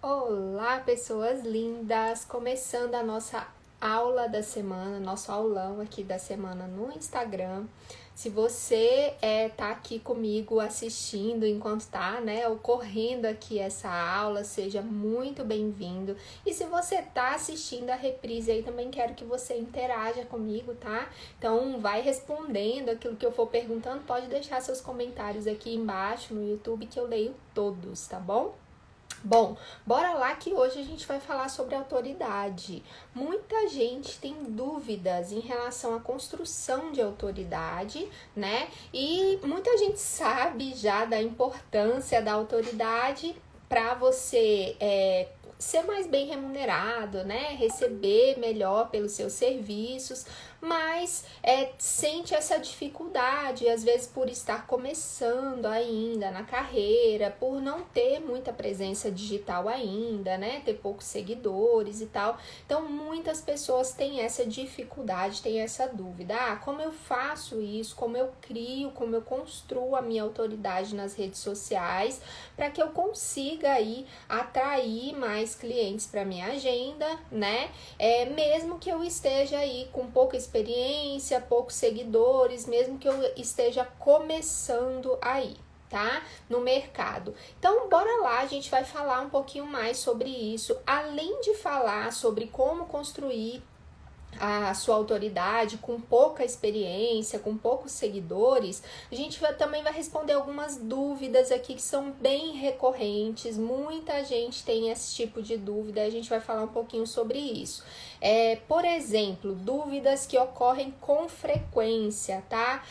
Olá, pessoas lindas! Começando a nossa aula da semana, nosso aulão aqui da semana no Instagram. Se você tá aqui comigo assistindo enquanto tá, ocorrendo aqui essa aula, seja muito bem-vindo. E se você tá assistindo a reprise aí, também quero que você interaja comigo, tá? Então, vai respondendo aquilo que eu for perguntando, pode deixar seus comentários aqui embaixo no YouTube que eu leio todos, tá bom? Bom, bora lá que hoje a gente vai falar sobre autoridade. Muita gente tem dúvidas em relação à construção de autoridade, né? E muita gente sabe já da importância da autoridade para você ser mais bem remunerado, né? Receber melhor pelos seus serviços, mas sente essa dificuldade, às vezes por estar começando ainda na carreira, por não ter muita presença digital ainda, né? Ter poucos seguidores e tal. Então, muitas pessoas têm essa dificuldade, têm essa dúvida. Como eu faço isso? Como eu crio, como eu construo a minha autoridade nas redes sociais para que eu consiga aí atrair mais clientes para minha agenda, né? Mesmo que eu esteja aí com pouca experiência, poucos seguidores, mesmo que eu esteja começando aí, tá? No mercado. Então, bora lá, a gente vai falar um pouquinho mais sobre isso, além de falar sobre como construir a sua autoridade com pouca experiência, com poucos seguidores. A gente também vai responder algumas dúvidas aqui que são bem recorrentes, muita gente tem esse tipo de dúvida, a gente vai falar um pouquinho sobre isso. Por exemplo, dúvidas que ocorrem com frequência, tá?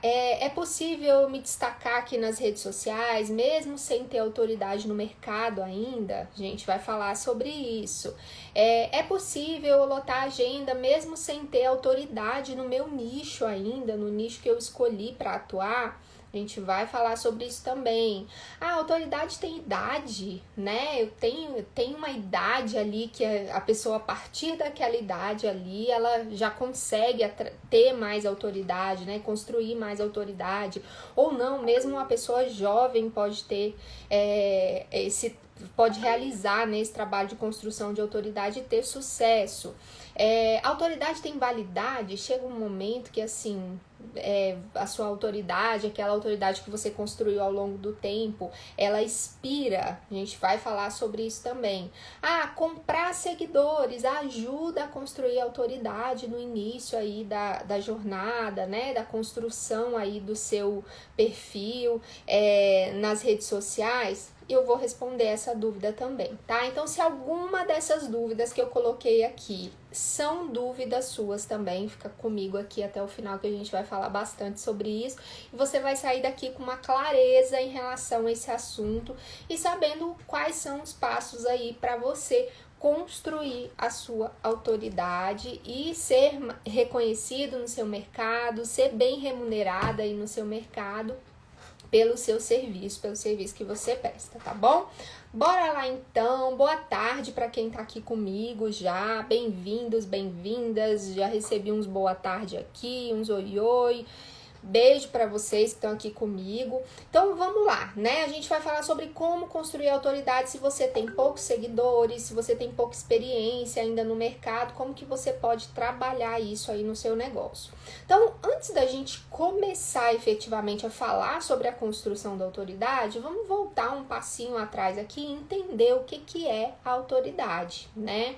É possível me destacar aqui nas redes sociais, mesmo sem ter autoridade no mercado ainda? A gente vai falar sobre isso. É possível lotar a agenda mesmo sem ter autoridade no meu nicho ainda, no nicho que eu escolhi para atuar? A gente vai falar sobre isso também. A autoridade tem idade, né? Eu tenho uma idade ali que a pessoa, a partir daquela idade ali, ela já consegue ter mais autoridade, né? Construir mais autoridade. Ou não, mesmo uma pessoa jovem pode ter pode realizar esse trabalho de construção de autoridade e ter sucesso. A autoridade tem validade, chega um momento que assim, a sua autoridade, aquela autoridade que você construiu ao longo do tempo, ela expira. A gente vai falar sobre isso também. Comprar seguidores ajuda a construir autoridade no início aí da jornada, né? Da construção aí do seu perfil nas redes sociais. Eu vou responder essa dúvida também, tá? Então, se alguma dessas dúvidas que eu coloquei aqui são dúvidas suas também, fica comigo aqui até o final que a gente vai falar bastante sobre isso. E você vai sair daqui com uma clareza em relação a esse assunto e sabendo quais são os passos aí para você construir a sua autoridade e ser reconhecido no seu mercado, ser bem remunerada aí no seu mercado pelo seu serviço, pelo serviço que você presta, tá bom? Bora lá então, boa tarde para quem tá aqui comigo já, bem-vindos, bem-vindas, já recebi uns boa tarde aqui, uns oi, beijo para vocês que estão aqui comigo. Então vamos lá, né? A gente vai falar sobre como construir autoridade se você tem poucos seguidores, se você tem pouca experiência ainda no mercado, como que você pode trabalhar isso aí no seu negócio. Então, antes da gente começar efetivamente a falar sobre a construção da autoridade, vamos voltar um passinho atrás aqui e entender o que é a autoridade, né?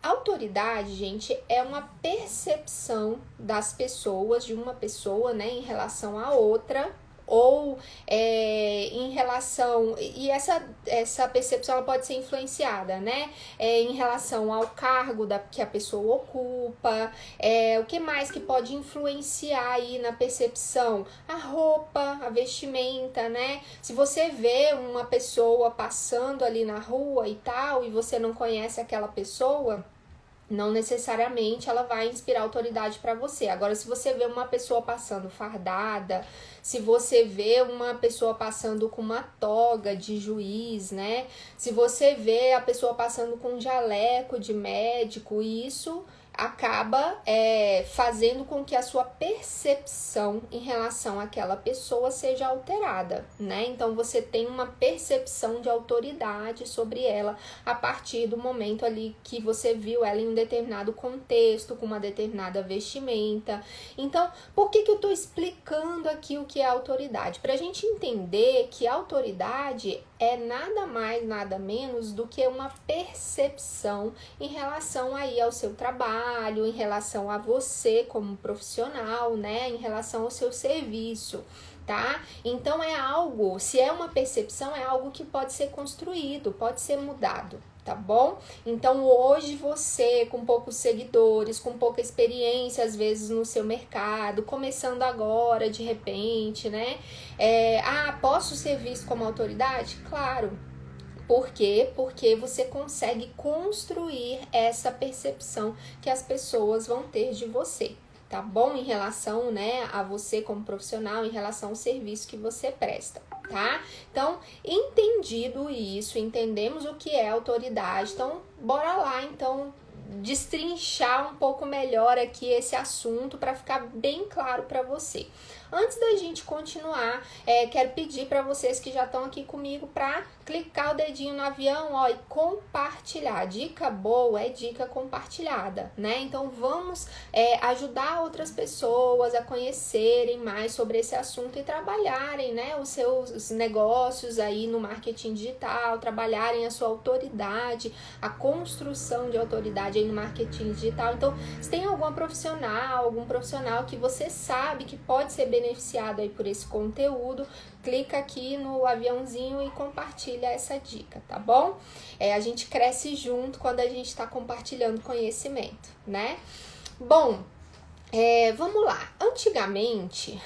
Autoridade, gente, é uma percepção das pessoas, de uma pessoa, né, em relação à outra, ou em relação, e essa percepção ela pode ser influenciada, né, em relação ao cargo que a pessoa ocupa, o que mais que pode influenciar aí na percepção? A roupa, a vestimenta, né, se você vê uma pessoa passando ali na rua e tal, e você não conhece aquela pessoa, não necessariamente ela vai inspirar autoridade para você. Agora, se você vê uma pessoa passando fardada, se você vê uma pessoa passando com uma toga de juiz, né? Se você vê a pessoa passando com um jaleco de médico, isso acaba fazendo com que a sua percepção em relação àquela pessoa seja alterada, né? Então você tem uma percepção de autoridade sobre ela a partir do momento ali que você viu ela em um determinado contexto, com uma determinada vestimenta. Então, por que eu tô explicando aqui o que é autoridade? Pra gente entender que autoridade é nada mais, nada menos do que uma percepção em relação aí ao seu trabalho, em relação a você como profissional, né? Em relação ao seu serviço, tá? Então é algo, se é uma percepção, é algo que pode ser construído, pode ser mudado, tá bom? Então hoje você, com poucos seguidores, com pouca experiência às vezes no seu mercado, começando agora de repente, né? Posso ser visto como autoridade? Claro. Por quê? Porque você consegue construir essa percepção que as pessoas vão ter de você, tá bom? Em relação, né, a você como profissional, em relação ao serviço que você presta, tá? Então, entendido isso, entendemos o que é autoridade, então, bora lá, então, destrinchar um pouco melhor aqui esse assunto para ficar bem claro para você. Antes da gente continuar, quero pedir para vocês que já estão aqui comigo para clicar o dedinho no avião, ó, e compartilhar. Dica boa é dica compartilhada, né? Então vamos ajudar outras pessoas a conhecerem mais sobre esse assunto e trabalharem, né, os seus negócios aí no marketing digital, trabalharem a sua autoridade, a construção de autoridade aí no marketing digital. Então, se tem algum profissional que você sabe que pode ser beneficiado aí por esse conteúdo, clica aqui no aviãozinho e compartilha essa dica, tá bom? A gente cresce junto quando a gente está compartilhando conhecimento, né? Bom, vamos lá. Antigamente,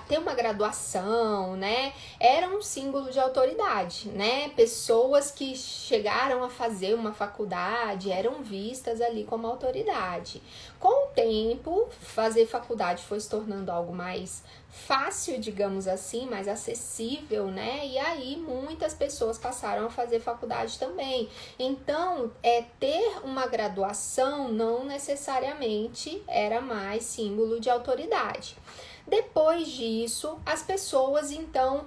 ter uma graduação, né, era um símbolo de autoridade, né? Pessoas que chegaram a fazer uma faculdade eram vistas ali como autoridade. Com o tempo, fazer faculdade foi se tornando algo mais fácil, digamos assim, mais acessível, né? E aí muitas pessoas passaram a fazer faculdade também. Então, ter uma graduação não necessariamente era mais símbolo de autoridade. Depois disso, as pessoas então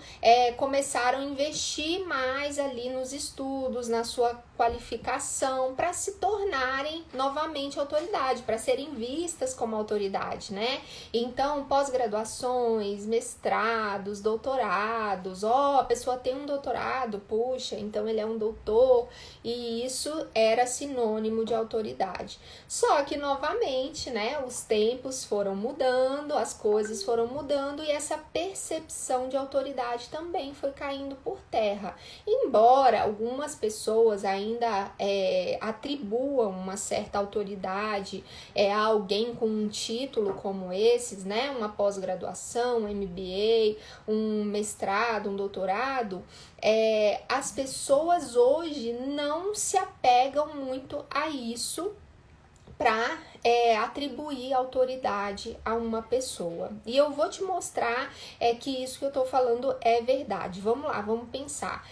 começaram a investir mais ali nos estudos, na sua qualificação, para se tornarem novamente autoridade, para serem vistas como autoridade, né? Então, pós-graduações, mestrados, doutorados, a pessoa tem um doutorado, puxa, então ele é um doutor, e isso era sinônimo de autoridade. Só que, novamente, né, os tempos foram mudando, as coisas foram mudando e essa percepção de autoridade também foi caindo por terra. Embora algumas pessoas ainda atribuam uma certa autoridade a alguém com um título como esses, né, uma pós-graduação, um MBA, um mestrado, um doutorado, as pessoas hoje não se apegam muito a isso para atribuir autoridade a uma pessoa. E eu vou te mostrar que isso que eu tô falando é verdade. Vamos lá, vamos pensar.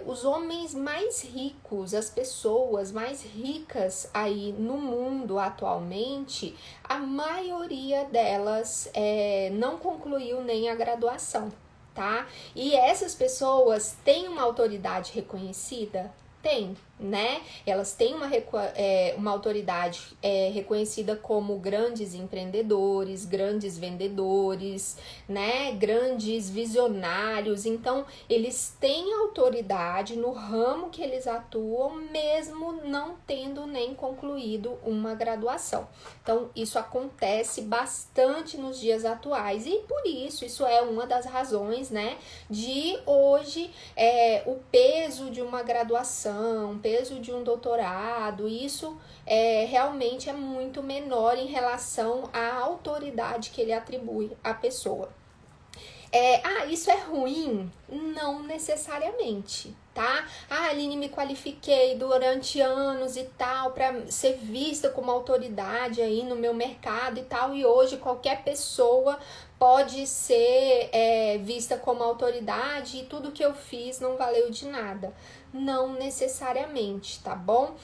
Os homens mais ricos, as pessoas mais ricas aí no mundo atualmente, a maioria delas não concluiu nem a graduação, tá? E essas pessoas têm uma autoridade reconhecida? Tem, né? Elas têm uma autoridade reconhecida como grandes empreendedores, grandes vendedores, né? Grandes visionários. Então, eles têm autoridade no ramo que eles atuam, mesmo não tendo nem concluído uma graduação. Então, isso acontece bastante nos dias atuais e por isso é uma das razões, né? De hoje, o peso de uma graduação, peso de um doutorado, isso realmente é muito menor em relação à autoridade que ele atribui à pessoa. Isso é ruim? Não necessariamente, tá? Aline, me qualifiquei durante anos e tal para ser vista como autoridade aí no meu mercado e tal, e hoje qualquer pessoa pode ser vista como autoridade e tudo que eu fiz não valeu de nada. Não necessariamente, tá bom?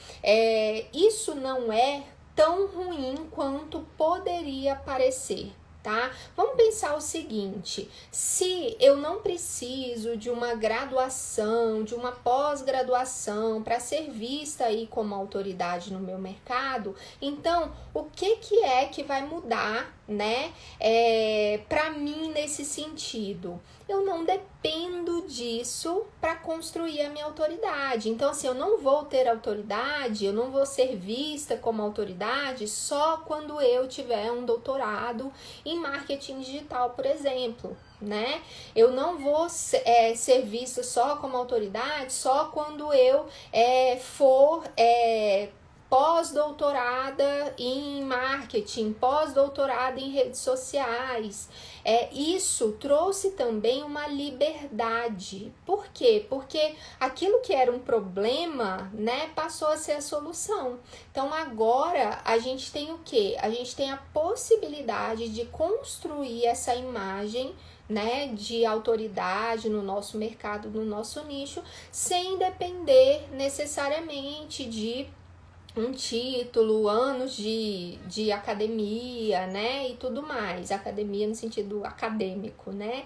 Isso não é tão ruim quanto poderia parecer. Tá? Vamos pensar o seguinte, se eu não preciso de uma graduação, de uma pós-graduação para ser vista aí como autoridade no meu mercado, então o que é que vai mudar, né, para mim nesse sentido? Eu não dependo disso para construir a minha autoridade. Então, assim, eu não vou ter autoridade, eu não vou ser vista como autoridade só quando eu tiver um doutorado em marketing digital, por exemplo, né? Eu não vou ser vista só como autoridade só quando eu for pós-doutorada em marketing, pós-doutorada em redes sociais. Isso trouxe também uma liberdade. Por quê? Porque aquilo que era um problema, né, passou a ser a solução. Então agora a gente tem o quê? A gente tem a possibilidade de construir essa imagem, né, de autoridade no nosso mercado, no nosso nicho, sem depender necessariamente de um título, anos de academia, né, e tudo mais, academia no sentido acadêmico, né,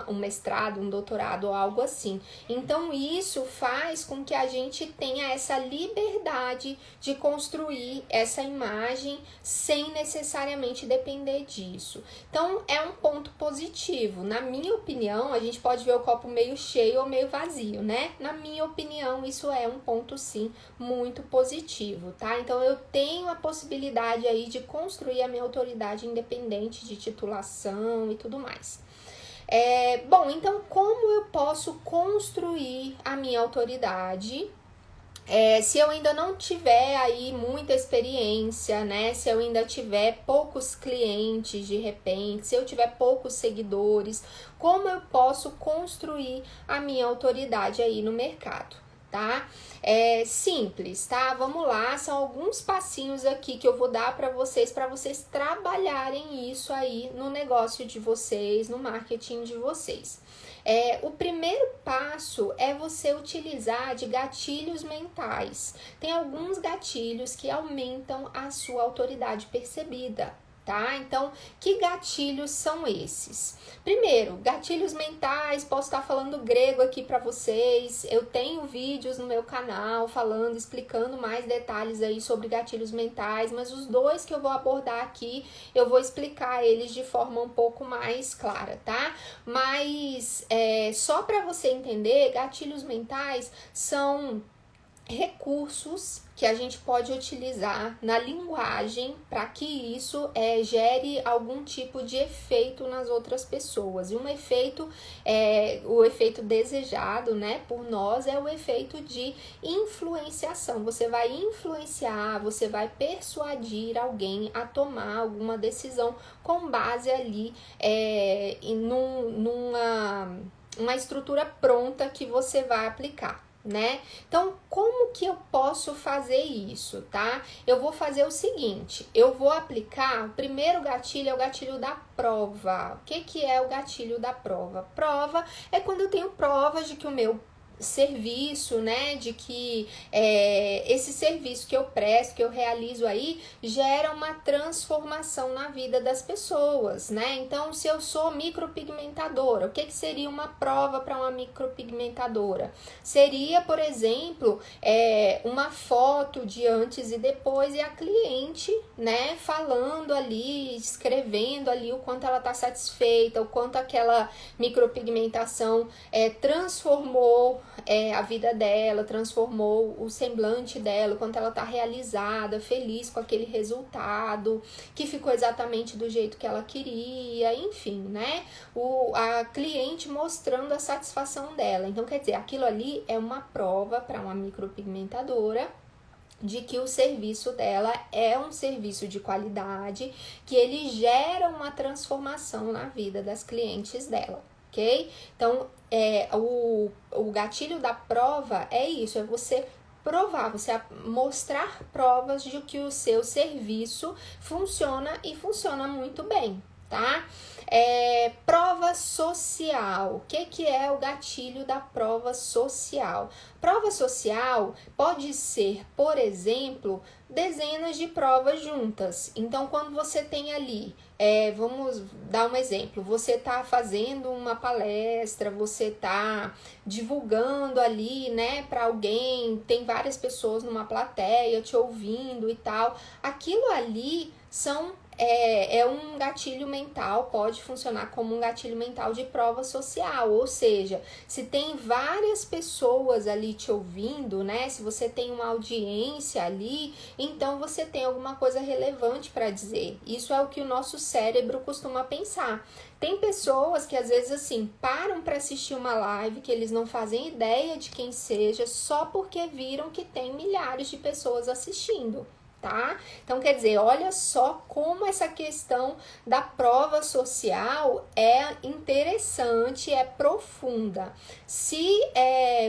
um mestrado, um doutorado ou algo assim. Então isso faz com que a gente tenha essa liberdade de construir essa imagem sem necessariamente depender disso. Então é um ponto positivo. Na minha opinião, a gente pode ver o copo meio cheio ou meio vazio, né? Na minha opinião, isso é um ponto sim muito positivo. Tá? Então eu tenho a possibilidade aí de construir a minha autoridade independente de titulação e tudo mais. Bom, então como eu posso construir a minha autoridade? Se eu ainda não tiver aí muita experiência, né? Se eu ainda tiver poucos clientes de repente, se eu tiver poucos seguidores, como eu posso construir a minha autoridade aí no mercado? Tá? Simples, tá? Vamos lá, são alguns passinhos aqui que eu vou dar para vocês trabalharem isso aí no negócio de vocês, no marketing de vocês. O primeiro passo é você utilizar de gatilhos mentais. Tem alguns gatilhos que aumentam a sua autoridade percebida. Tá? Então, que gatilhos são esses? Primeiro, gatilhos mentais, posso estar falando grego aqui para vocês, eu tenho vídeos no meu canal falando, explicando mais detalhes aí sobre gatilhos mentais, mas os dois que eu vou abordar aqui, eu vou explicar eles de forma um pouco mais clara, tá? Mas, só para você entender, gatilhos mentais são recursos que a gente pode utilizar na linguagem para que isso gere algum tipo de efeito nas outras pessoas. E um efeito, o efeito desejado, né, por nós é o efeito de influenciação. Você vai influenciar, você vai persuadir alguém a tomar alguma decisão com base ali numa estrutura pronta que você vai aplicar. Né? Então, como que eu posso fazer isso, tá? Eu vou fazer o seguinte, eu vou aplicar, o primeiro gatilho é o gatilho da prova. O que é o gatilho da prova? Prova é quando eu tenho provas de que o meu serviço, né, de que esse serviço que eu presto, que eu realizo aí, gera uma transformação na vida das pessoas, né? Então, se eu sou micropigmentadora, o que seria uma prova para uma micropigmentadora? Seria, por exemplo, uma foto de antes e depois e a cliente, né, falando ali, escrevendo ali o quanto ela está satisfeita, o quanto aquela micropigmentação transformou a vida dela, transformou o semblante dela, o quanto ela tá realizada, feliz com aquele resultado, que ficou exatamente do jeito que ela queria, enfim, né? A cliente mostrando a satisfação dela. Então, quer dizer, aquilo ali é uma prova para uma micropigmentadora de que o serviço dela é um serviço de qualidade, que ele gera uma transformação na vida das clientes dela, ok? Então, o gatilho da prova é isso, é você provar, você mostrar provas de que o seu serviço funciona e funciona muito bem, tá? Prova social. O que é o gatilho da prova social? Prova social pode ser, por exemplo, dezenas de provas juntas. Então, quando você tem ali, vamos dar um exemplo, você está fazendo uma palestra, você está divulgando ali, né, para alguém, tem várias pessoas numa plateia te ouvindo e tal. Aquilo ali é um gatilho mental, pode funcionar como um gatilho mental de prova social, ou seja, se tem várias pessoas ali te ouvindo, né, se você tem uma audiência ali, então você tem alguma coisa relevante para dizer. Isso é o que o nosso cérebro costuma pensar. Tem pessoas que às vezes assim, param para assistir uma live que eles não fazem ideia de quem seja, só porque viram que tem milhares de pessoas assistindo. Tá? Então, quer dizer, olha só como essa questão da prova social é interessante, é profunda. Se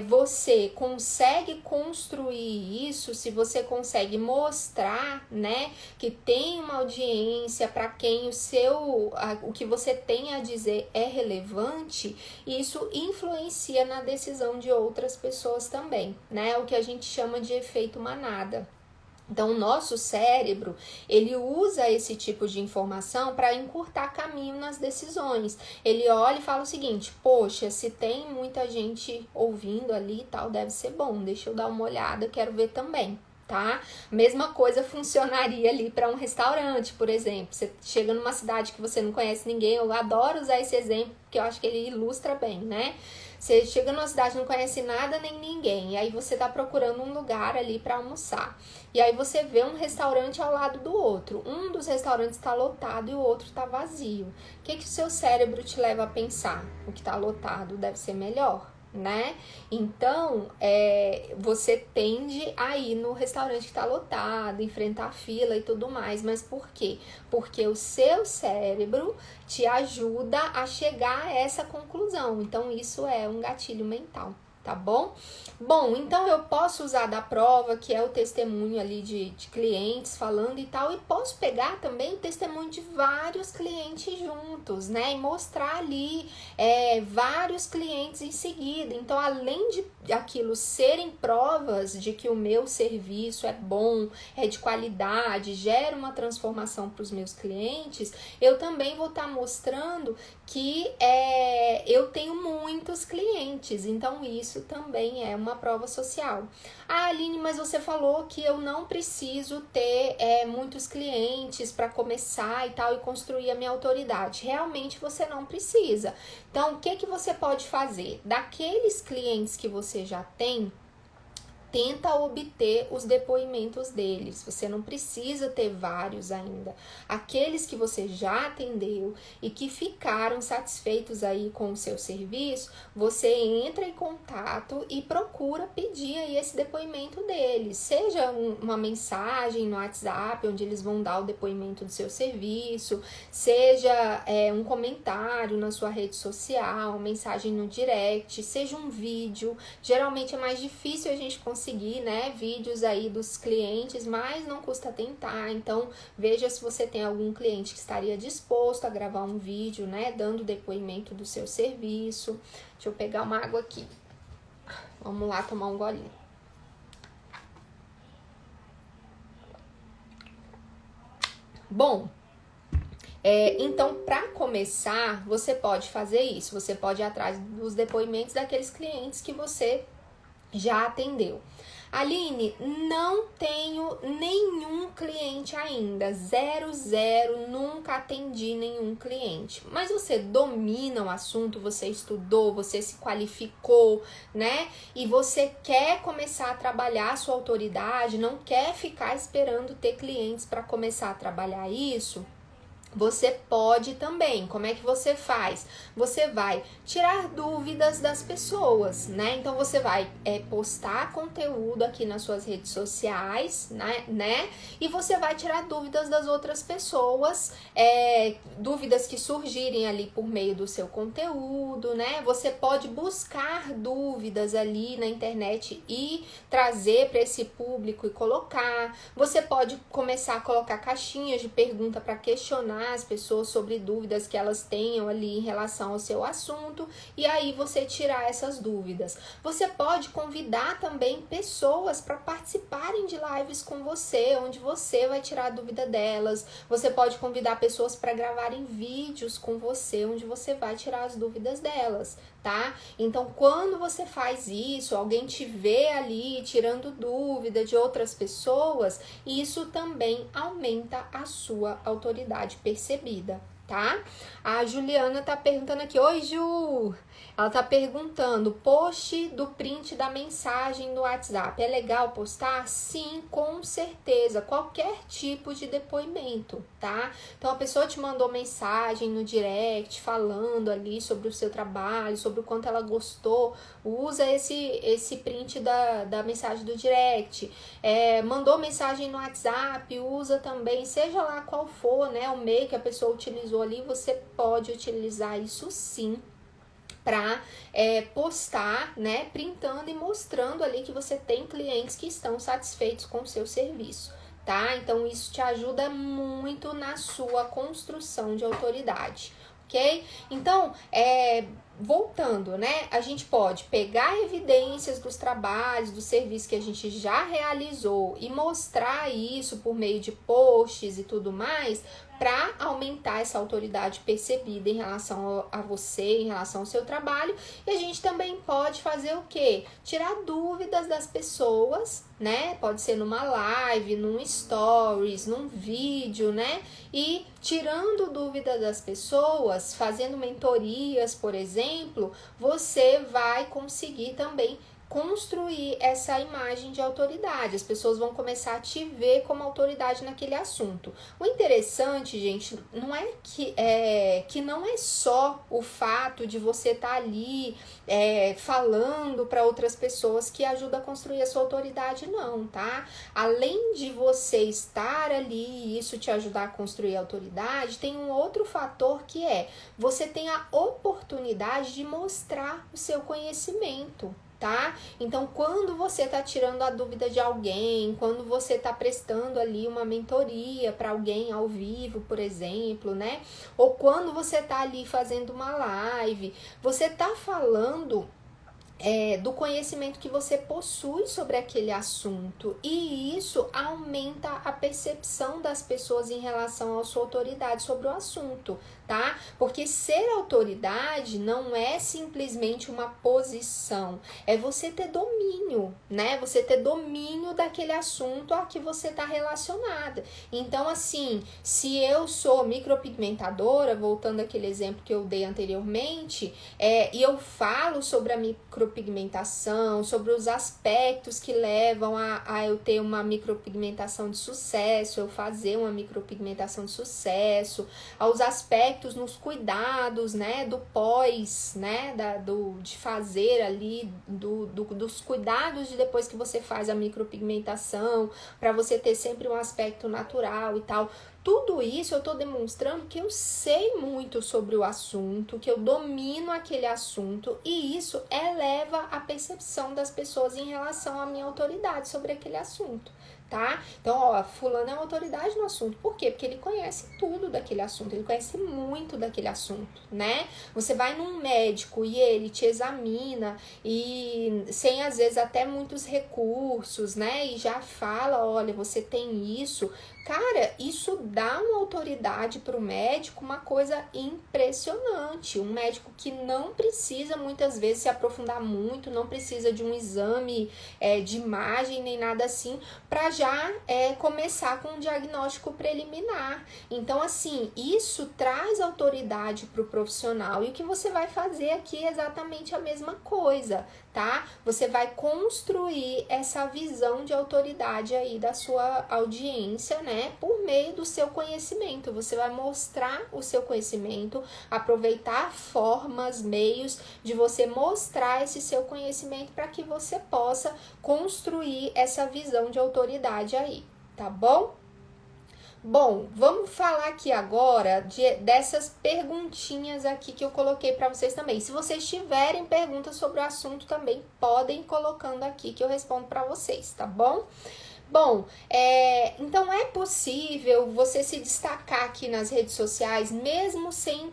você consegue construir isso, se você consegue mostrar, que tem uma audiência para quem o que você tem a dizer é relevante, isso influencia na decisão de outras pessoas também, né? O que a gente chama de efeito manada. Então, o nosso cérebro, ele usa esse tipo de informação para encurtar caminho nas decisões. Ele olha e fala o seguinte, poxa, se tem muita gente ouvindo ali e tal, deve ser bom, deixa eu dar uma olhada, quero ver também. Tá? Mesma coisa funcionaria ali para um restaurante, por exemplo. Você chega numa cidade que você não conhece ninguém, eu adoro usar esse exemplo, porque eu acho que ele ilustra bem, né? Você chega numa cidade, não conhece nada nem ninguém, e aí você tá procurando um lugar ali para almoçar. E aí você vê um restaurante ao lado do outro. Um dos restaurantes está lotado e o outro está vazio. O que o seu cérebro te leva a pensar? O que está lotado deve ser melhor, né? Então, você tende a ir no restaurante que está lotado, enfrentar a fila e tudo mais. Mas por quê? Porque o seu cérebro te ajuda a chegar a essa conclusão. Então, isso é um gatilho mental. Tá bom? Bom, então eu posso usar da prova, que é o testemunho ali de clientes falando e tal, e posso pegar também o testemunho de vários clientes juntos, né? E mostrar ali vários clientes em seguida. Então, além de aquilo serem provas de que o meu serviço é bom, é de qualidade, gera uma transformação para os meus clientes, eu também vou estar mostrando que eu tenho muitos clientes. Então, isso também é uma prova social. Ah, Aline, mas você falou que eu não preciso ter muitos clientes para começar e tal e construir a minha autoridade. Realmente você não precisa. Então, o que você pode fazer? Daqueles clientes que você já tem, tenta obter os depoimentos deles. Você não precisa ter vários ainda. Aqueles que você já atendeu e que ficaram satisfeitos aí com o seu serviço, você entra em contato e procura pedir aí esse depoimento deles. Seja uma mensagem no WhatsApp, onde eles vão dar o depoimento do seu serviço, seja um comentário na sua rede social, mensagem no direct, seja um vídeo. Geralmente é mais difícil a gente conseguir, né, vídeos aí dos clientes, mas não custa tentar. Então, veja se você tem algum cliente que estaria disposto a gravar um vídeo, né, dando depoimento do seu serviço. Deixa eu pegar uma água aqui. Vamos lá tomar um golinho. Bom, então, para começar, você pode fazer isso. Você pode ir atrás dos depoimentos daqueles clientes que você já atendeu. Aline, não tenho nenhum cliente ainda, 0, nunca atendi nenhum cliente. Mas você domina o assunto, você estudou, você se qualificou, né? E você quer começar a trabalhar a sua autoridade, não quer ficar esperando ter clientes para começar a trabalhar isso? Você pode também, como é que você faz? Você vai tirar dúvidas das pessoas, né? Então você vai postar conteúdo aqui nas suas redes sociais, né? E você vai tirar dúvidas das outras pessoas, dúvidas que surgirem ali por meio do seu conteúdo, né? Você pode buscar dúvidas ali na internet e trazer para esse público e colocar. Você pode começar a colocar caixinhas de pergunta para questionar as pessoas sobre dúvidas que elas tenham ali em relação ao seu assunto, e aí você tirar essas dúvidas. Você pode convidar também pessoas para participarem de lives com você, onde você vai tirar a dúvida delas. Você pode convidar pessoas para gravarem vídeos com você, onde você vai tirar as dúvidas delas, tá? Então, quando você faz isso, alguém te vê ali tirando dúvida de outras pessoas, isso também aumenta a sua autoridade percebida, tá? A Juliana tá perguntando aqui, oi Ju! Ela tá perguntando, post do print da mensagem no WhatsApp, é legal postar? Sim, com certeza, qualquer tipo de depoimento, tá? Então a pessoa te mandou mensagem no direct, falando ali sobre o seu trabalho, sobre o quanto ela gostou, usa esse print da mensagem do direct. Mandou mensagem no WhatsApp, usa também, seja lá qual for, né, o meio que a pessoa utilizou ali, você pode utilizar isso sim, para postar, né, printando e mostrando ali que você tem clientes que estão satisfeitos com o seu serviço, tá? Então isso te ajuda muito na sua construção de autoridade, ok? Então, voltando, né, a gente pode pegar evidências dos trabalhos, do serviço que a gente já realizou e mostrar isso por meio de posts e tudo mais, para aumentar essa autoridade percebida em relação a você, em relação ao seu trabalho. E a gente também pode fazer o quê? Tirar dúvidas das pessoas, né? Pode ser numa live, num stories, num vídeo, né? E tirando dúvida das pessoas, fazendo mentorias, por exemplo, você vai conseguir também construir essa imagem de autoridade. As pessoas vão começar a te ver como autoridade naquele assunto. O interessante, gente, não é que não é só o fato de você estar ali falando para outras pessoas que ajuda a construir a sua autoridade, não, tá? Além de você estar ali e isso te ajudar a construir a autoridade, tem um outro fator que você tem a oportunidade de mostrar o seu conhecimento, tá? Então, quando você tá tirando a dúvida de alguém, quando você tá prestando ali uma mentoria para alguém ao vivo, por exemplo, né? Ou quando você tá ali fazendo uma live, você tá falando do conhecimento que você possui sobre aquele assunto, e isso aumenta a percepção das pessoas em relação à sua autoridade sobre o assunto, tá? Porque ser autoridade não é simplesmente uma posição, é você ter domínio, né? Você ter domínio daquele assunto a que você está relacionada. Então, assim, se eu sou micropigmentadora, voltando àquele exemplo que eu dei anteriormente, e eu falo sobre a micropigmentação, sobre os aspectos que levam a eu ter uma micropigmentação de sucesso, eu fazer uma micropigmentação de sucesso, aos aspectos nos cuidados, né, do pós, né, de fazer ali, dos cuidados de depois que você faz a micropigmentação, para você ter sempre um aspecto natural e tal. Tudo isso eu estou demonstrando que eu sei muito sobre o assunto, que eu domino aquele assunto, e isso eleva a percepção das pessoas em relação à minha autoridade sobre aquele assunto, tá? Então, fulano é uma autoridade no assunto. Por quê? Porque ele conhece tudo daquele assunto, ele conhece muito daquele assunto, né? Você vai num médico e ele te examina e sem, às vezes, até muitos recursos, né? E já fala, olha, você tem isso. Cara, isso dá uma autoridade para o médico, uma coisa impressionante. Um médico que não precisa muitas vezes se aprofundar muito, não precisa de um exame de imagem nem nada assim, para já começar com um diagnóstico preliminar. Então, assim, isso traz autoridade para o profissional, e o que você vai fazer aqui é exatamente a mesma coisa, tá? Você vai construir essa visão de autoridade aí da sua audiência, né? Por meio do seu conhecimento. Você vai mostrar o seu conhecimento, aproveitar formas, meios de você mostrar esse seu conhecimento para que você possa construir essa visão de autoridade aí, tá bom? Bom, vamos falar aqui agora dessas perguntinhas aqui que eu coloquei para vocês também. Se vocês tiverem perguntas sobre o assunto também, podem ir colocando aqui que eu respondo para vocês, tá bom? Bom, então é possível você se destacar aqui nas redes sociais, mesmo sem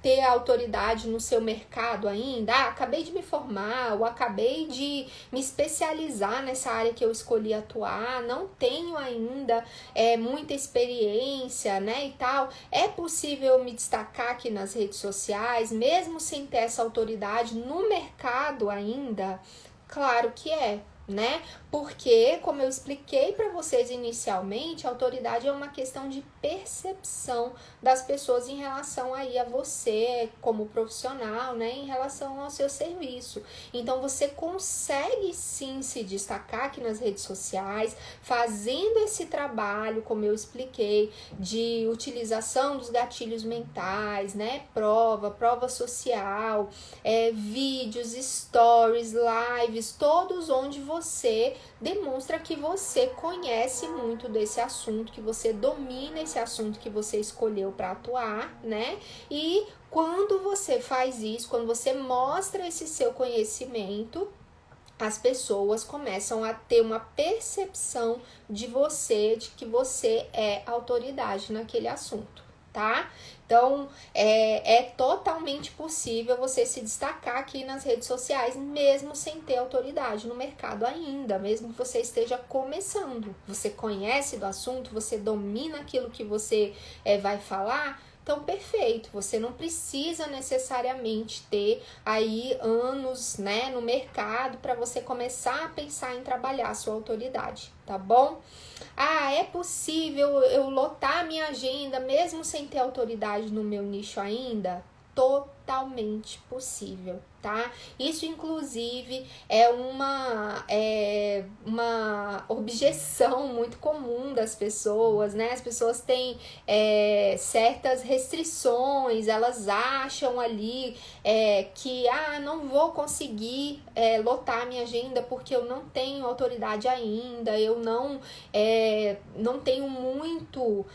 ter autoridade no seu mercado ainda. Acabei de me formar, ou acabei de me especializar nessa área que eu escolhi atuar, não tenho ainda muita experiência, né, e tal. É possível me destacar aqui nas redes sociais, mesmo sem ter essa autoridade no mercado ainda? Claro que é, né? Porque, como eu expliquei para vocês inicialmente, a autoridade é uma questão de percepção das pessoas em relação aí a você como profissional, né? Em relação ao seu serviço. Então, você consegue sim se destacar aqui nas redes sociais, fazendo esse trabalho, como eu expliquei, de utilização dos gatilhos mentais, né? Prova social, vídeos, stories, lives, todos onde você demonstra que você conhece muito desse assunto, que você domina esse assunto que você escolheu para atuar, né? E quando você faz isso, quando você mostra esse seu conhecimento, as pessoas começam a ter uma percepção de você, de que você é autoridade naquele assunto, tá? Então, é totalmente possível você se destacar aqui nas redes sociais, mesmo sem ter autoridade no mercado ainda, mesmo que você esteja começando. Você conhece do assunto, você domina aquilo que você vai falar, então perfeito, você não precisa necessariamente ter aí anos, né, no mercado para você começar a pensar em trabalhar a sua autoridade, tá bom? Ah, é possível eu lotar a minha agenda mesmo sem ter autoridade no meu nicho ainda? Totalmente possível, tá? Isso, inclusive, é uma objeção muito comum das pessoas, né? As pessoas têm certas restrições, elas acham ali que, não vou conseguir lotar a minha agenda porque eu não tenho autoridade ainda, eu não tenho muito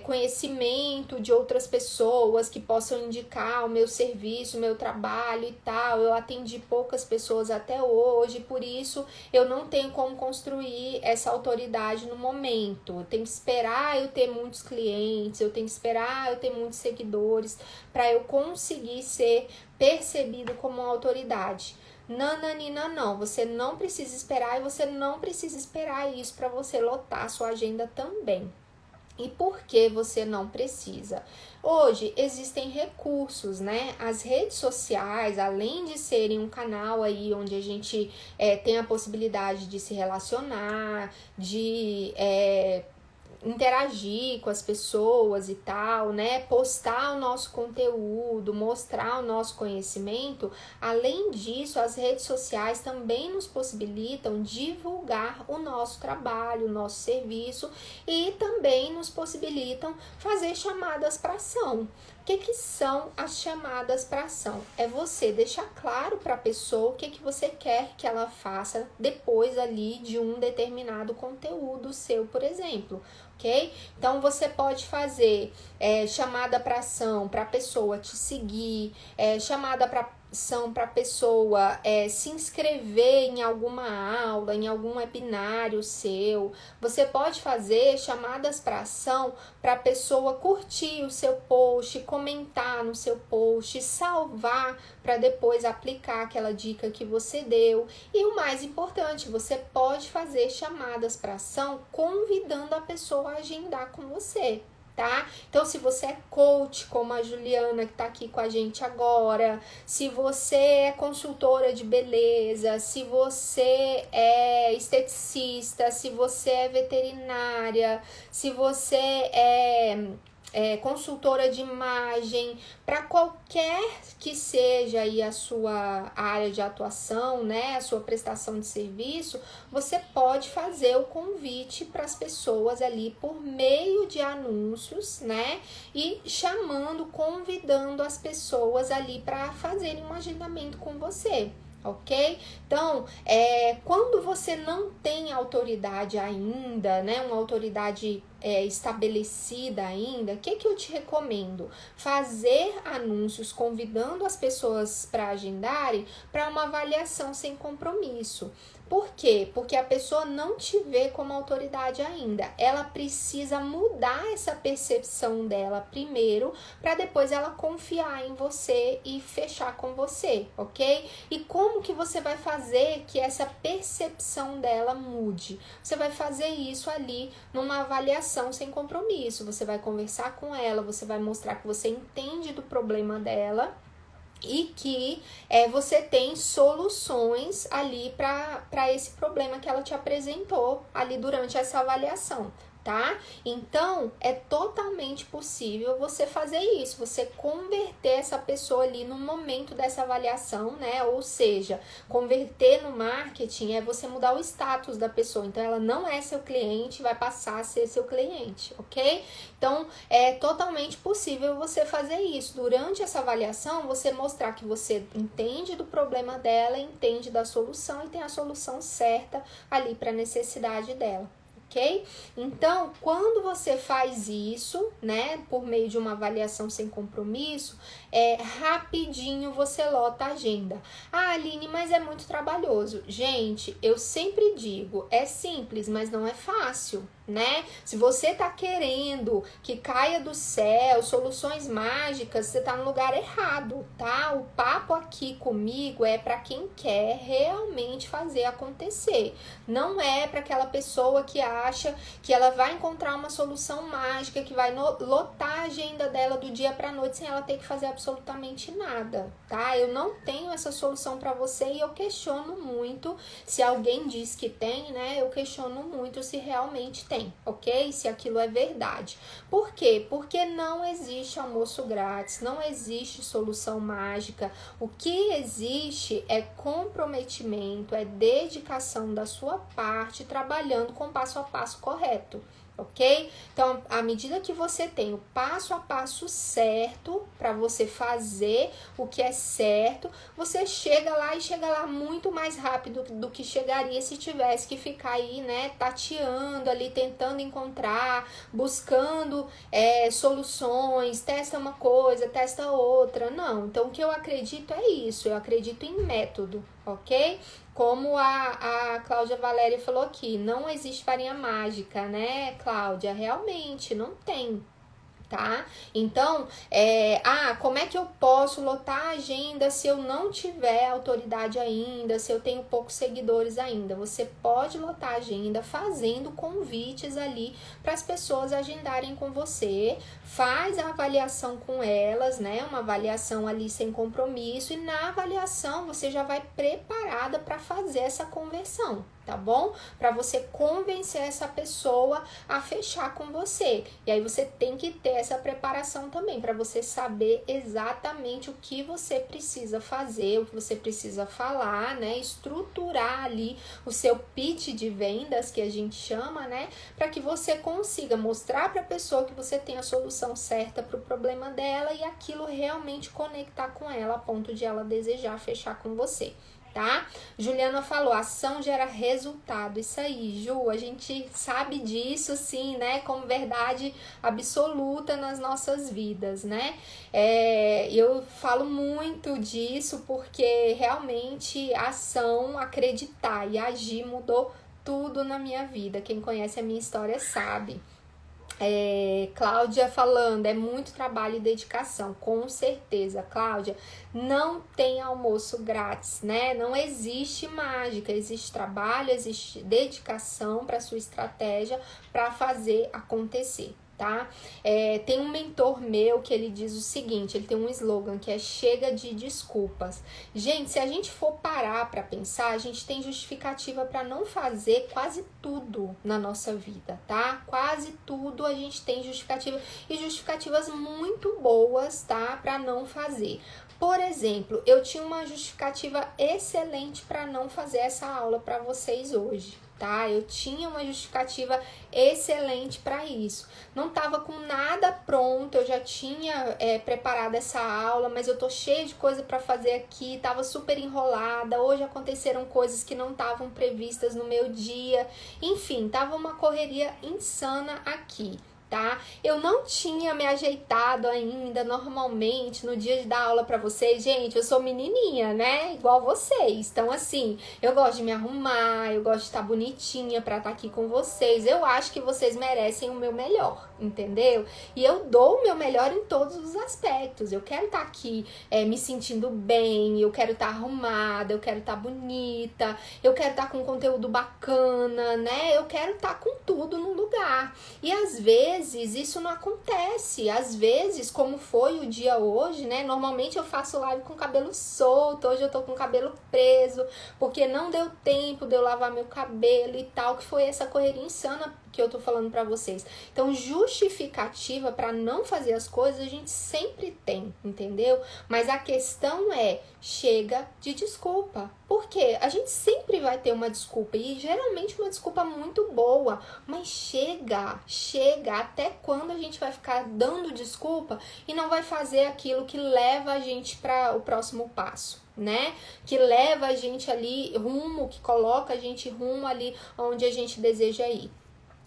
conhecimento de outras pessoas que possam indicar o meu serviço, o meu trabalho e tal. Eu atendi poucas pessoas até hoje, por isso eu não tenho como construir essa autoridade no momento. Eu tenho que esperar eu ter muitos clientes, eu tenho que esperar eu ter muitos seguidores para eu conseguir ser percebido como uma autoridade. Nananina, não, você não precisa esperar e você não precisa esperar isso para você lotar a sua agenda também. E por que você não precisa? Hoje existem recursos, né? As redes sociais, além de serem um canal aí onde a gente tem a possibilidade de se relacionar, de interagir com as pessoas e tal, né? Postar o nosso conteúdo, mostrar o nosso conhecimento. Além disso, as redes sociais também nos possibilitam divulgar o nosso trabalho, o nosso serviço e também nos possibilitam fazer chamadas para ação. O que são as chamadas para ação? É você deixar claro para a pessoa o que você quer que ela faça depois ali de um determinado conteúdo seu, por exemplo. Ok? Então, você pode fazer chamada para ação para a pessoa te seguir, chamada para ação para a pessoa se inscrever em alguma aula, em algum webinário seu. Você pode fazer chamadas para ação para a pessoa curtir o seu post, comentar no seu post, salvar para depois aplicar aquela dica que você deu. E o mais importante, você pode fazer chamadas para ação convidando a pessoa a agendar com você. Tá? Então, se você é coach, como a Juliana que tá aqui com a gente agora, se você é consultora de beleza, se você é esteticista, se você é veterinária, se você é consultora de imagem, para qualquer que seja aí a sua área de atuação, né, a sua prestação de serviço, você pode fazer o convite para as pessoas ali por meio de anúncios, né, e convidando as pessoas ali para fazerem um agendamento com você. Ok? Então, quando você não tem autoridade ainda, né, uma autoridade estabelecida ainda, o que eu te recomendo? Fazer anúncios convidando as pessoas para agendarem para uma avaliação sem compromisso. Por quê? Porque a pessoa não te vê como autoridade ainda. Ela precisa mudar essa percepção dela primeiro, para depois ela confiar em você e fechar com você, ok? E como que você vai fazer que essa percepção dela mude? Você vai fazer isso ali numa avaliação sem compromisso. Você vai conversar com ela, você vai mostrar que você entende do problema dela e que você tem soluções ali para esse problema que ela te apresentou ali durante essa avaliação, tá? Então, é totalmente possível você fazer isso, você converter essa pessoa ali no momento dessa avaliação, né? Ou seja, converter no marketing é você mudar o status da pessoa. Então, ela não é seu cliente, vai passar a ser seu cliente, ok? Então, é totalmente possível você fazer isso. Durante essa avaliação, você mostrar que você entende do problema dela, entende da solução e tem a solução certa ali para a necessidade dela. Ok? Então, quando você faz isso, né, por meio de uma avaliação sem compromisso, rapidinho você lota a agenda. Ah, Aline, mas é muito trabalhoso. Gente, eu sempre digo, é simples, mas não é fácil, né? Se você tá querendo que caia do céu soluções mágicas, você tá no lugar errado, tá? O papo aqui comigo é para quem quer realmente fazer acontecer. Não é para aquela pessoa que acha que ela vai encontrar uma solução mágica que vai lotar a agenda dela do dia para noite sem ela ter que fazer absolutamente nada, tá? Eu não tenho essa solução para você e eu questiono muito. Se alguém diz que tem, né? Eu questiono muito se realmente tem, ok? Se aquilo é verdade. Por quê? Porque não existe almoço grátis, não existe solução mágica. O que existe é comprometimento, é dedicação da sua parte, trabalhando com o passo a passo correto. Ok? Então, à medida que você tem o passo a passo certo para você fazer o que é certo, você chega lá muito mais rápido do que chegaria se tivesse que ficar aí, né, tateando ali, tentando encontrar, buscando soluções, testa uma coisa, testa outra. Não, então o que eu acredito é isso, eu acredito em método, ok? Como a Cláudia Valéria falou aqui, não existe farinha mágica, né, Cláudia? Realmente, não tem, tá? Então, como é que eu posso lotar a agenda se eu não tiver autoridade ainda, se eu tenho poucos seguidores ainda? Você pode lotar a agenda fazendo convites ali para as pessoas agendarem com você, faz a avaliação com elas, né? Uma avaliação ali sem compromisso e na avaliação você já vai preparada para fazer essa conversão, tá bom? Para você convencer essa pessoa a fechar com você. E aí você tem que ter essa preparação também para você saber exatamente o que você precisa fazer, o que você precisa falar, né? Estruturar ali o seu pitch de vendas, que a gente chama, né? Para que você consiga mostrar para a pessoa que você tem a solução certa para o problema dela e aquilo realmente conectar com ela a ponto de ela desejar fechar com você. Tá? Juliana falou, ação gera resultado. Isso aí, Ju, a gente sabe disso, sim, né? Como verdade absoluta nas nossas vidas, né? Eu falo muito disso porque realmente ação, acreditar e agir mudou tudo na minha vida. Quem conhece a minha história sabe. Cláudia falando, é muito trabalho e dedicação, com certeza, Cláudia, não tem almoço grátis, né? Não existe mágica, existe trabalho, existe dedicação para sua estratégia para fazer acontecer, tá? Tem um mentor meu que ele diz o seguinte, ele tem um slogan que é chega de desculpas. Gente, se a gente for parar para pensar, a gente tem justificativa para não fazer quase tudo na nossa vida, tá? Quase tudo a gente tem justificativa e justificativas muito boas, tá? Para não fazer. Por exemplo, eu tinha uma justificativa excelente para não fazer essa aula para vocês hoje, tá? Eu tinha uma justificativa excelente para isso. Não estava com nada pronto, eu já tinha preparado essa aula, mas eu tô cheia de coisa para fazer aqui, tava super enrolada. Hoje aconteceram coisas que não estavam previstas no meu dia. Enfim, tava uma correria insana aqui. Tá? Eu não tinha me ajeitado ainda normalmente no dia de dar aula pra vocês. Gente, eu sou menininha, né? Igual vocês. Então, assim, eu gosto de me arrumar, eu gosto de estar bonitinha pra estar aqui com vocês. Eu acho que vocês merecem o meu melhor, entendeu? E eu dou o meu melhor em todos os aspectos. Eu quero estar aqui me sentindo bem, eu quero estar arrumada, eu quero estar bonita, eu quero estar com conteúdo bacana, né? Eu quero estar com tudo no lugar. E às vezes isso não acontece, às vezes, como foi o dia hoje, né, normalmente eu faço live com o cabelo solto, hoje eu tô com o cabelo preso, porque não deu tempo de eu lavar meu cabelo e tal, que foi essa correria insana que eu tô falando pra vocês. Então, justificativa pra não fazer as coisas a gente sempre tem, entendeu? Mas a questão é, chega de desculpa. Por quê? A gente sempre vai ter uma desculpa e geralmente uma desculpa muito boa, mas chega até quando a gente vai ficar dando desculpa e não vai fazer aquilo que leva a gente para o próximo passo, né? Que leva a gente ali rumo, que coloca a gente rumo ali onde a gente deseja ir.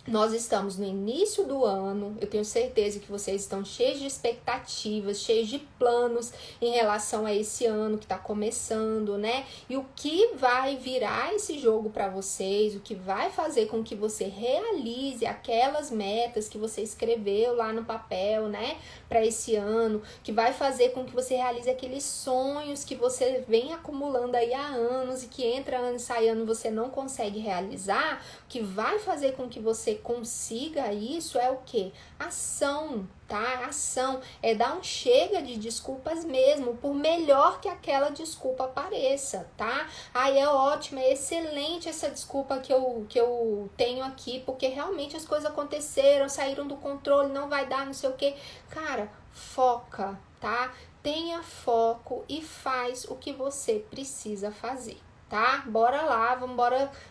Nós estamos no início do ano, eu tenho certeza que vocês estão cheios de expectativas, cheios de planos em relação a esse ano que está começando, né? E o que vai virar esse jogo para vocês, o que vai fazer com que você realize aquelas metas que você escreveu lá no papel, né? Para esse ano, que vai fazer com que você realize aqueles sonhos que você vem acumulando aí há anos e que entra ano e sai ano você não consegue realizar, o que vai fazer com que você consiga isso é o que? Ação, tá? Ação é dar um chega de desculpas mesmo, por melhor que aquela desculpa pareça, tá? Aí é ótimo, é excelente essa desculpa que eu tenho aqui, porque realmente as coisas aconteceram, saíram do controle, não vai dar, não sei o que. Cara, foca, tá? Tenha foco e faz o que você precisa fazer. Tá? Bora lá, vamos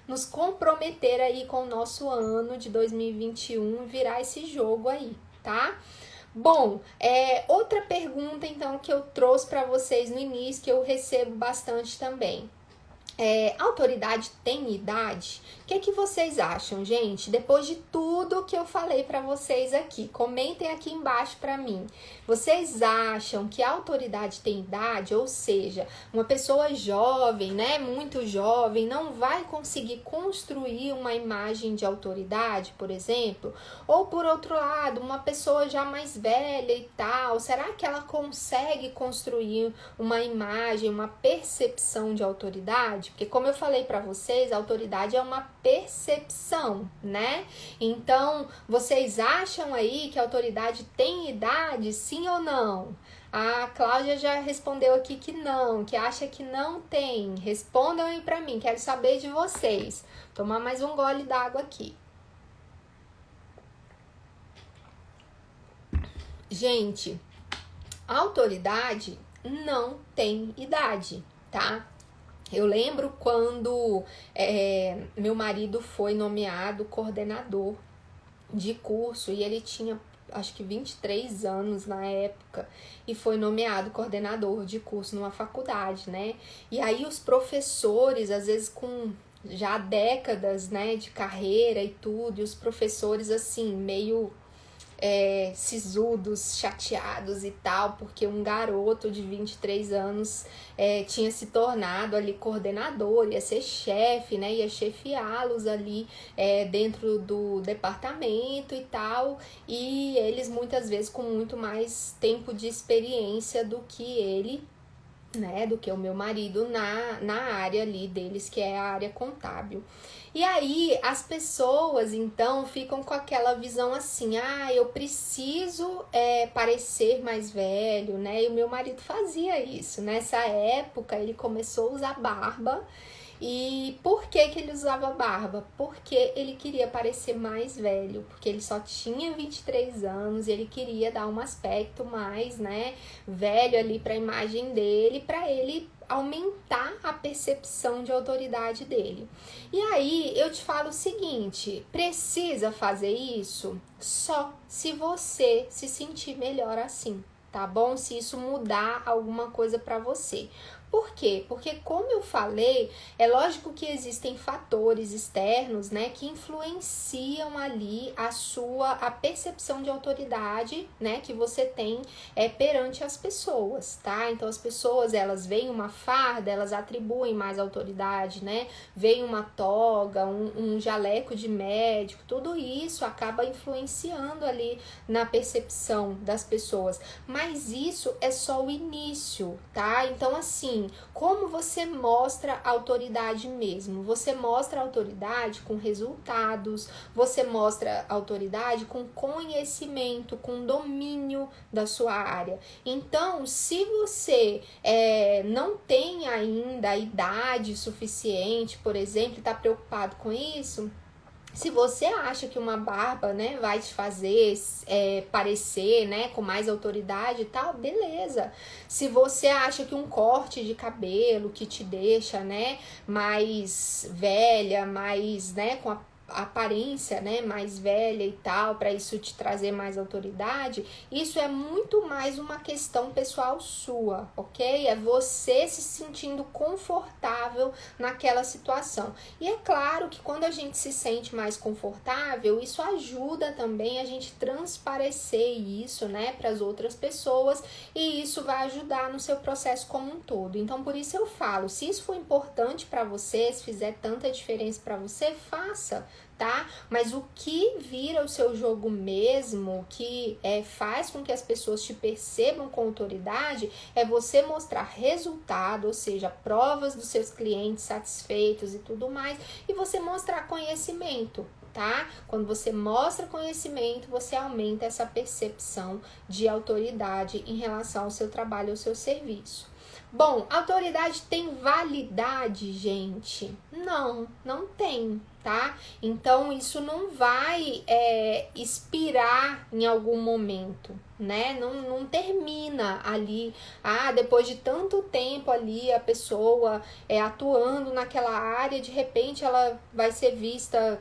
nos comprometer aí com o nosso ano de 2021 e virar esse jogo aí, tá? Bom, outra pergunta então que eu trouxe para vocês no início, que eu recebo bastante também. Autoridade tem idade? O que vocês acham, gente? Depois de tudo que eu falei para vocês aqui, comentem aqui embaixo para mim. Vocês acham que a autoridade tem idade? Ou seja, uma pessoa jovem, né, muito jovem, não vai conseguir construir uma imagem de autoridade, por exemplo? Ou por outro lado, uma pessoa já mais velha e tal, será que ela consegue construir uma imagem, uma percepção de autoridade? Porque como eu falei para vocês, a autoridade é uma percepção, né? Então, vocês acham aí que a autoridade tem idade, sim ou não? A Cláudia já respondeu aqui que não, que acha que não tem. Respondam aí para mim, quero saber de vocês. Tomar mais um gole d'água aqui. Gente, a autoridade não tem idade, tá? Eu lembro quando meu marido foi nomeado coordenador de curso e ele tinha, acho que 23 anos na época, e foi nomeado coordenador de curso numa faculdade, né? E aí os professores, às vezes com já décadas, né, de carreira e tudo, e os professores assim, meio sisudos, chateados e tal, porque um garoto de 23 anos tinha se tornado ali coordenador, ia ser chefe, né, ia chefiá-los ali dentro do departamento e tal, e eles muitas vezes com muito mais tempo de experiência do que ele, né, do que o meu marido na área ali deles, que é a área contábil. E aí as pessoas então ficam com aquela visão assim, eu preciso parecer mais velho, né? E o meu marido fazia isso. Nessa época ele começou a usar barba. E por que que ele usava barba? Porque ele queria parecer mais velho, porque ele só tinha 23 anos e ele queria dar um aspecto mais, né, velho ali para a imagem dele, para ele aumentar a percepção de autoridade dele. E aí eu te falo o seguinte, precisa fazer isso só se você se sentir melhor assim, tá bom? Se isso mudar alguma coisa para você. Por quê? Porque, como eu falei, é lógico que existem fatores externos, né, que influenciam ali a percepção de autoridade, né, que você tem perante as pessoas, tá? Então, as pessoas, elas veem uma farda, elas atribuem mais autoridade, né? Veem uma toga, um jaleco de médico, tudo isso acaba influenciando ali na percepção das pessoas. Mas isso é só o início, tá? Então, assim, como você mostra autoridade mesmo? Você mostra autoridade com resultados, você mostra autoridade com conhecimento, com domínio da sua área. Então, se você não tem ainda a idade suficiente, por exemplo, e está preocupado com isso, se você acha que uma barba, né, vai te fazer parecer, né, com mais autoridade e tal, beleza. Se você acha que um corte de cabelo que te deixa, né, mais velha, mais, né, com a aparência, né, mais velha e tal, para isso te trazer mais autoridade, isso é muito mais uma questão pessoal sua, ok? É você se sentindo confortável naquela situação. E é claro que quando a gente se sente mais confortável, isso ajuda também a gente transparecer isso, né, para as outras pessoas, e isso vai ajudar no seu processo como um todo. Então, por isso eu falo, se isso for importante para você, se fizer tanta diferença para você, faça, tá? Mas o que vira o seu jogo mesmo, que faz com que as pessoas te percebam com autoridade, é você mostrar resultado, ou seja, provas dos seus clientes satisfeitos e tudo mais, e você mostrar conhecimento, tá? Quando você mostra conhecimento, você aumenta essa percepção de autoridade em relação ao seu trabalho, ao seu serviço. Bom, autoridade tem validade, gente? Não tem, tá? Então, isso não vai expirar em algum momento, né? Não termina ali, depois de tanto tempo ali a pessoa atuando naquela área, de repente ela vai ser vista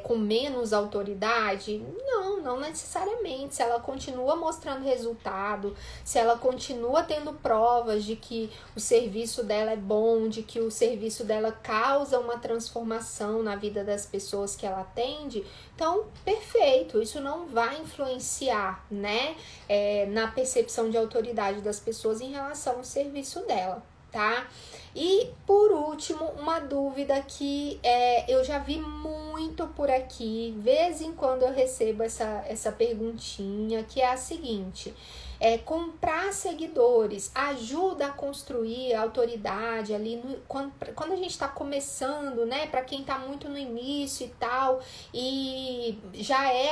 com menos autoridade? Não necessariamente. Se ela continua mostrando resultado, se ela continua tendo provas de que o serviço dela é bom, de que o serviço dela causa uma transformação na vida das pessoas que ela atende, então, perfeito, isso não vai influenciar, né, na percepção de autoridade das pessoas em relação ao serviço dela, tá? E, por último, uma dúvida que eu já vi muito por aqui, de vez em quando eu recebo essa perguntinha, que é a seguinte: comprar seguidores ajuda a construir a autoridade ali, quando a gente está começando, né, para quem está muito no início e tal, e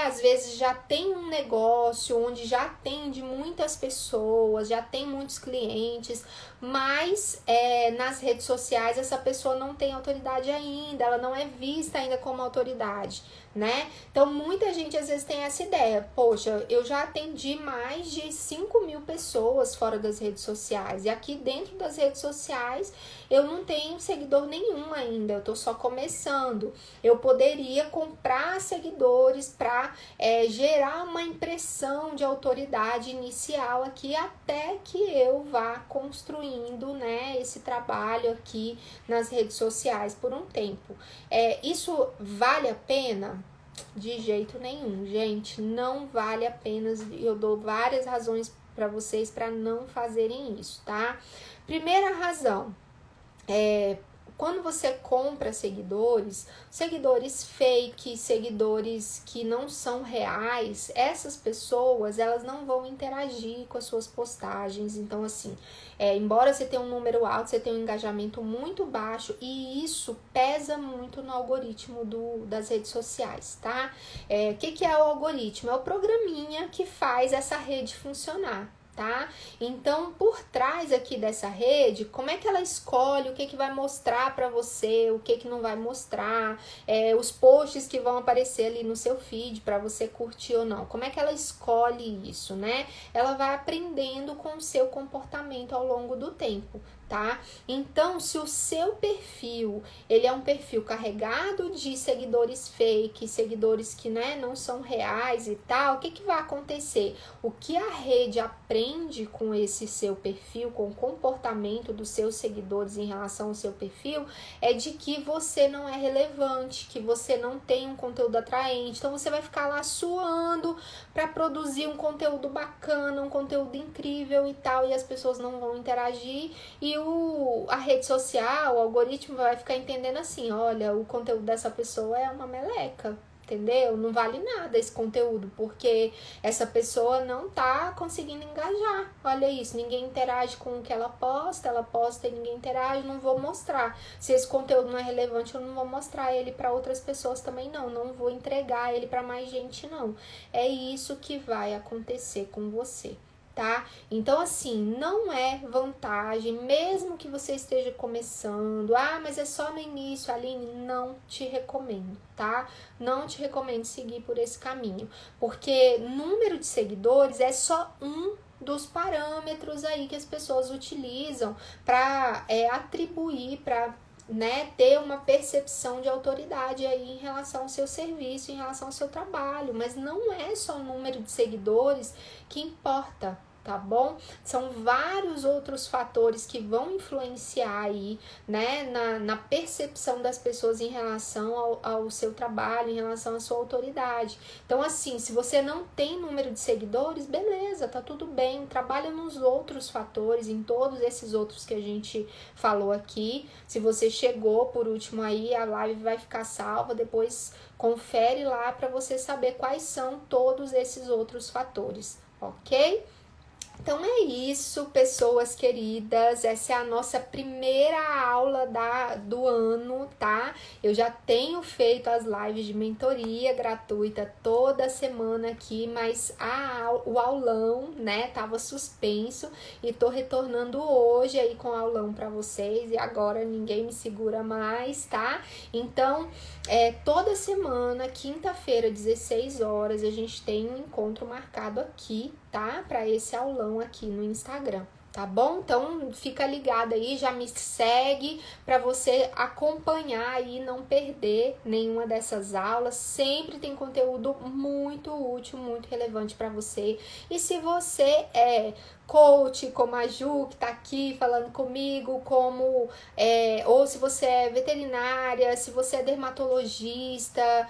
às vezes já tem um negócio onde já atende muitas pessoas, já tem muitos clientes, mas nas redes sociais essa pessoa não tem autoridade ainda, ela não é vista ainda como autoridade, né? Então, muita gente às vezes tem essa ideia: poxa, eu já atendi mais de 5.000 pessoas fora das redes sociais, e aqui dentro das redes sociais eu não tenho seguidor nenhum ainda, eu tô só começando. Eu poderia comprar seguidores para gerar uma impressão de autoridade inicial aqui, até que eu vá construindo, né, esse trabalho aqui nas redes sociais por um tempo. Isso vale a pena? De jeito nenhum, gente, não vale a pena. Eu dou várias razões para vocês para não fazerem isso, tá? Primeira razão, quando você compra seguidores fake, seguidores que não são reais, essas pessoas, elas não vão interagir com as suas postagens. Então, assim, embora você tenha um número alto, você tenha um engajamento muito baixo, e isso pesa muito no algoritmo das redes sociais, tá? O que é o algoritmo? É o programinha que faz essa rede funcionar, tá? Então, por trás aqui dessa rede, como é que ela escolhe o que vai mostrar para você, o que não vai mostrar, os posts que vão aparecer ali no seu feed para você curtir ou não? Como é que ela escolhe isso, né? Ela vai aprendendo com o seu comportamento ao longo do tempo, tá? Então, se o seu perfil, ele é um perfil carregado de seguidores fake, seguidores que, né, não são reais e tal, o que vai acontecer? O que a rede aprende com esse seu perfil, com o comportamento dos seus seguidores em relação ao seu perfil, é de que você não é relevante, que você não tem um conteúdo atraente. Então, você vai ficar lá suando para produzir um conteúdo bacana, um conteúdo incrível e tal, e as pessoas não vão interagir, e a rede social, o algoritmo vai ficar entendendo assim, olha, o conteúdo dessa pessoa é uma meleca, entendeu? Não vale nada esse conteúdo, porque essa pessoa não tá conseguindo engajar. Olha isso, ninguém interage com o que ela posta e ninguém interage, não vou mostrar. Se esse conteúdo não é relevante, eu não vou mostrar ele para outras pessoas também não vou entregar ele para mais gente não. É isso que vai acontecer com você, tá? Então, assim, não é vantagem, mesmo que você esteja começando, mas é só no início, Aline, não te recomendo, tá? Não te recomendo seguir por esse caminho, porque número de seguidores é só um dos parâmetros aí que as pessoas utilizam para atribuir, para, né, ter uma percepção de autoridade aí em relação ao seu serviço, em relação ao seu trabalho, mas não é só o número de seguidores que importa, tá bom? São vários outros fatores que vão influenciar aí, né, na percepção das pessoas em relação ao seu trabalho, em relação à sua autoridade. Então, assim, se você não tem número de seguidores, beleza, tá tudo bem, trabalha nos outros fatores, em todos esses outros que a gente falou aqui. Se você chegou por último aí, a live vai ficar salva, depois confere lá para você saber quais são todos esses outros fatores, ok? Então é isso, pessoas queridas, essa é a nossa primeira aula do ano, tá? Eu já tenho feito as lives de mentoria gratuita toda semana aqui, mas o aulão, né, tava suspenso e tô retornando hoje aí com o aulão para vocês, e agora ninguém me segura mais, tá? Então, toda semana, quinta-feira, 16 horas, a gente tem um encontro marcado aqui, tá? Para esse aulão aqui no Instagram, tá bom? Então fica ligado aí, já me segue para você acompanhar e não perder nenhuma dessas aulas. Sempre tem conteúdo muito útil, muito relevante para você. E se você é coach, como a Ju, que tá aqui falando comigo, ou se você é veterinária, se você é dermatologista,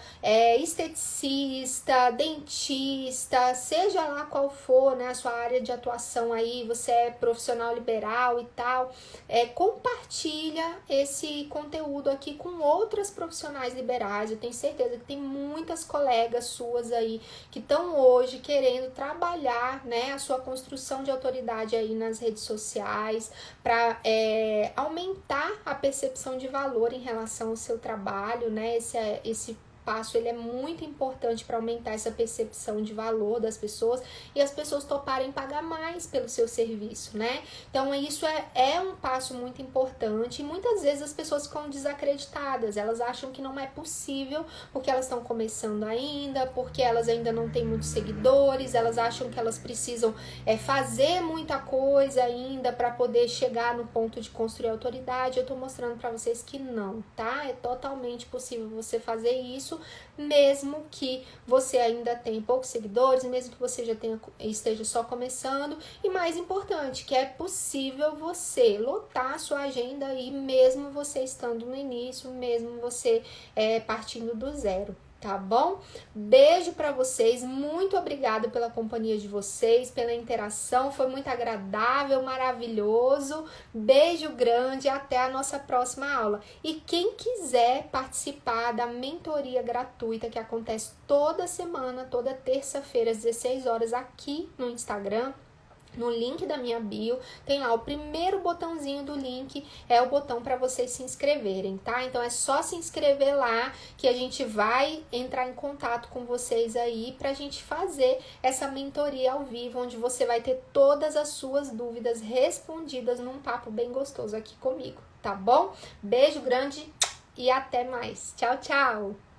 esteticista, dentista, seja lá qual for, né, a sua área de atuação aí, você é profissional liberal e tal, compartilha esse conteúdo aqui com outras profissionais liberais. Eu tenho certeza que tem muitas colegas suas aí que estão hoje querendo trabalhar, né, a sua construção de autoridade aí nas redes sociais, para aumentar a percepção de valor em relação ao seu trabalho, né? Esse passo, ele é muito importante para aumentar essa percepção de valor das pessoas e as pessoas toparem pagar mais pelo seu serviço, né? Então, isso é um passo muito importante, e muitas vezes as pessoas ficam desacreditadas, elas acham que não é possível porque elas estão começando ainda, porque elas ainda não têm muitos seguidores, elas acham que elas precisam fazer muita coisa ainda para poder chegar no ponto de construir autoridade. Eu tô mostrando para vocês que não, tá? É totalmente possível você fazer isso, mesmo que você ainda tenha poucos seguidores, mesmo que você já esteja só começando, e mais importante, que é possível você lotar a sua agenda aí, mesmo você estando no início, mesmo você partindo do zero, tá bom? Beijo pra vocês, muito obrigada pela companhia de vocês, pela interação, foi muito agradável, maravilhoso. Beijo grande, até a nossa próxima aula. E quem quiser participar da mentoria gratuita que acontece toda semana, toda terça-feira às 16 horas aqui no Instagram, no link da minha bio, tem lá o primeiro botãozinho do link, é o botão para vocês se inscreverem, tá? Então é só se inscrever lá que a gente vai entrar em contato com vocês aí pra gente fazer essa mentoria ao vivo, onde você vai ter todas as suas dúvidas respondidas num papo bem gostoso aqui comigo, tá bom? Beijo grande e até mais. Tchau, tchau!